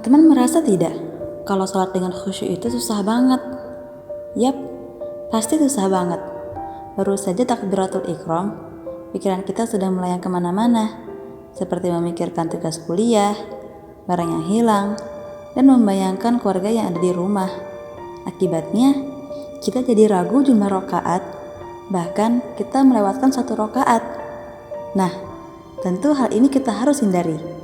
Teman-teman merasa tidak kalau sholat dengan khusyuk itu susah banget? Yap, pasti susah banget. Baru saja takbiratul ihram, pikiran kita sudah melayang kemana-mana, seperti memikirkan tugas kuliah, barang yang hilang, dan membayangkan keluarga yang ada di rumah. Akibatnya, kita jadi ragu jumlah rakaat, bahkan kita melewatkan 1 rakaat. Nah, tentu hal ini kita harus hindari.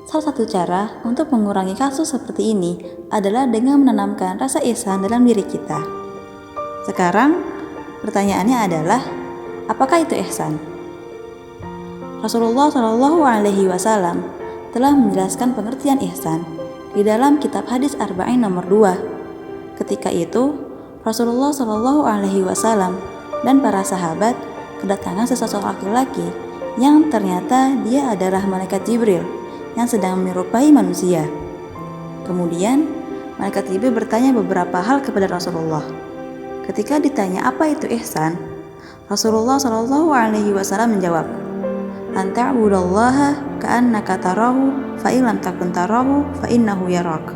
Salah satu cara untuk mengurangi kasus seperti ini adalah dengan menanamkan rasa ihsan dalam diri kita. Sekarang, pertanyaannya adalah, apakah itu ihsan? Rasulullah SAW telah menjelaskan pengertian ihsan di dalam kitab hadis Arba'in nomor 2. Ketika itu, Rasulullah SAW dan para sahabat kedatangan sesosok laki-laki yang ternyata dia adalah malaikat Jibril yang sedang menyerupai manusia. Kemudian, malaikat Jibril bertanya beberapa hal kepada Rasulullah. Ketika ditanya apa itu ihsan, Rasulullah SAW menjawab, "Anta'budallaha ka'annaka tarahu fa illam takun tarahu fa innahu yarak."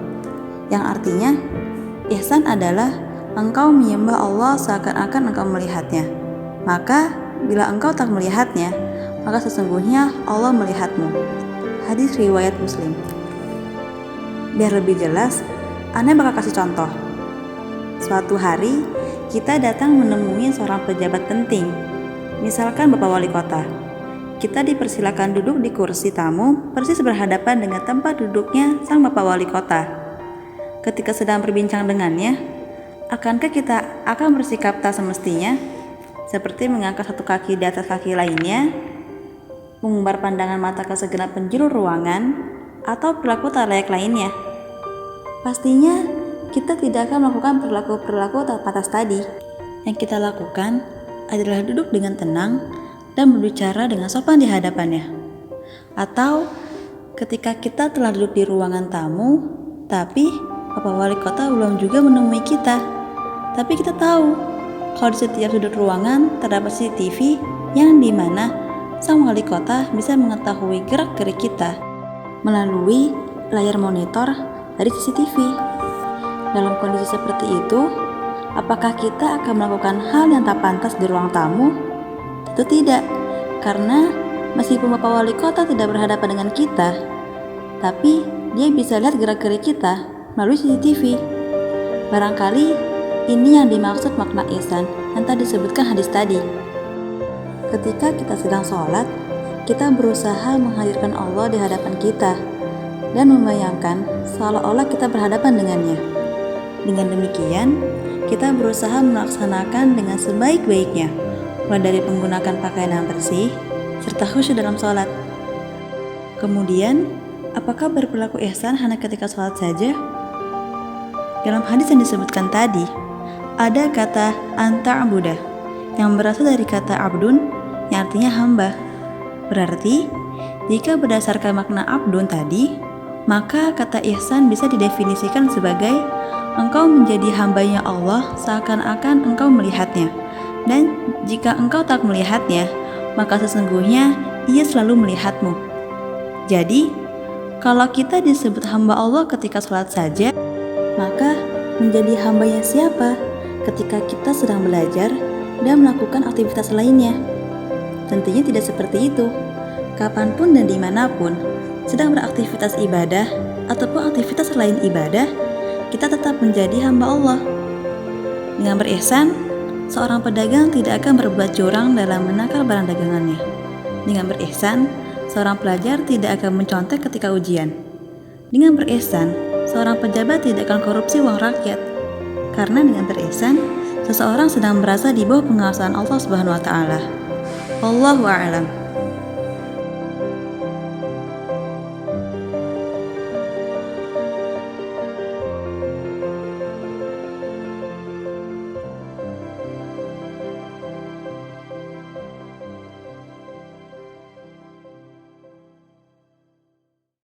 Yang artinya, ihsan adalah engkau menyembah Allah seakan-akan engkau melihatnya. Maka, bila engkau tak melihatnya, maka sesungguhnya Allah melihatmu. Hadis riwayat Muslim. Biar lebih jelas, Anda bakal kasih contoh. Suatu hari, kita datang menemui seorang pejabat penting, misalkan Bapak Wali Kota. Kita dipersilakan duduk di kursi tamu persis berhadapan dengan tempat duduknya sang Bapak Wali Kota. Ketika sedang berbincang dengannya, akankah kita akan bersikap tak semestinya, seperti mengangkat satu kaki di atas kaki lainnya, mengumbar pandangan mata ke segenap penjuru ruangan, atau perilaku tak layak lainnya? Pastinya kita tidak akan melakukan perilaku tak pantas tadi. Yang kita lakukan adalah duduk dengan tenang dan berbicara dengan sopan di hadapannya. Atau ketika kita telah duduk di ruangan tamu, tapi Bapak Wali Kota belum juga menemui kita, tapi kita tahu kalau di setiap sudut ruangan terdapat CCTV yang dimana sang wali kota bisa mengetahui gerak-gerik kita melalui layar monitor dari CCTV. Dalam kondisi seperti itu, apakah kita akan melakukan hal yang tak pantas di ruang tamu? Tentu tidak, karena meskipun Bapak Wali Kota tidak berhadapan dengan kita, tapi dia bisa lihat gerak-gerik kita melalui CCTV. Barangkali ini yang dimaksud makna ihsan yang tadi disebutkan hadis tadi. Ketika kita sedang sholat, kita berusaha menghadirkan Allah di hadapan kita dan membayangkan seolah-olah kita berhadapan dengannya. Dengan demikian, kita berusaha melaksanakan dengan sebaik-baiknya, mulai dari menggunakan pakaian yang bersih, serta khusyuk dalam sholat. Kemudian, apakah berperilaku ihsan hanya ketika sholat saja? Dalam hadis yang disebutkan tadi, ada kata anta'budah yang berasal dari kata abdun, yang artinya hamba. Berarti, jika berdasarkan makna abdun tadi, maka kata ihsan bisa didefinisikan sebagai engkau menjadi hambanya Allah seakan-akan engkau melihatnya. Dan jika engkau tak melihatnya, maka sesungguhnya ia selalu melihatmu. Jadi, kalau kita disebut hamba Allah ketika sholat saja, maka menjadi hambanya siapa ketika kita sedang belajar dan melakukan aktivitas lainnya? Tentunya tidak seperti itu. Kapanpun dan dimanapun sedang beraktivitas ibadah ataupun aktivitas selain ibadah, kita tetap menjadi hamba Allah. Dengan berihsan, seorang pedagang tidak akan berbuat curang dalam menakar barang dagangannya. Dengan berihsan, seorang pelajar tidak akan mencontek ketika ujian. Dengan berihsan, seorang pejabat tidak akan korupsi uang rakyat. Karena dengan berihsan, seseorang sedang merasa di bawah pengawasan Allah Subhanahu wa taala. Wallahu a'lam.